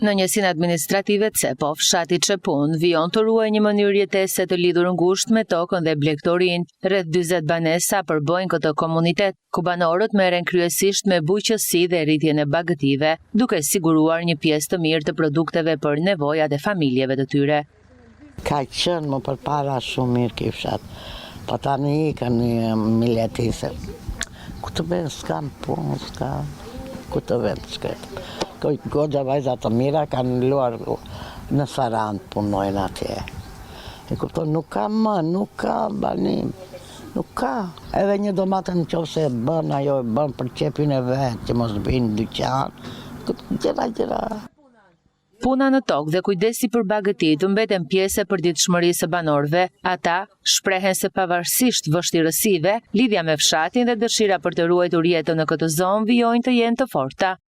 Në njësinë administrative CEPO, fshati Çepun vijon të ruaj një mënyrë jetese të lidhur ngushtë me tokën dhe blegtorin. Rreth 40 banesa përbëjnë këtë komunitet, ku banorët merren kryesisht me bujqësi dhe rritjen e bagëtive, duke siguruar një pjesë të mirë të produkteve për nevojat e familjeve të tyre. Ka qenë më përpara shumë mirë ky fshat, po tani kanë miletise. Ku të vend s'kam punë, ku të vend s'ket. Goxha vajza të mira kanë luar në Sarandë punojnë atje. E kupton, nuk ka më, nuk ka banim, nuk ka. Edhe një domatë në qofë se bën, ajo e bën për qepin e vetë, që mos bëjnë dyqan, gjëra. Puna në tokë dhe kujdesi për bagëtit mbeten pjesë e përditshmërisë së banorëve. Ata shprehen se pavarësisht vështirësive, lidhja me fshatin dhe dëshira për të ruajtur jetën në këtë zonë vijojnë të jenë të forta.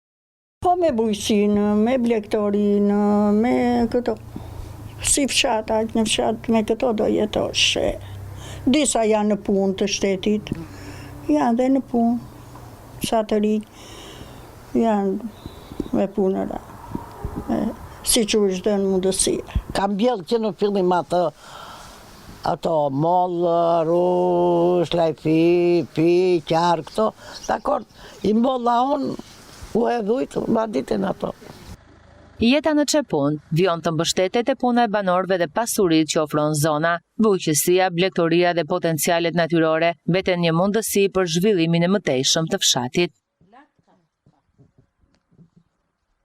Po me bujqësinë, me blegtorinë, me këto, si fshata, në fshat me këto do jetosh. Disa janë në punë të shtetit, janë dhe në punë, sa të rinj, janë me punëra, si që është dhe në mundësia. Kam bjellë që në fillim ato mollë, rush, lajfi, pi, qarë, këto, dakord, I mbolla unë, u e dhujtë, ma ditën ato. Jeta në Çepun vijon të mbështetet e puna e banorëve dhe pasuritë që ofron zona. Bujqësia, blegtoria dhe potencialet natyrore mbeten një mundësi për zhvillimin e mëtejshëm të fshatit.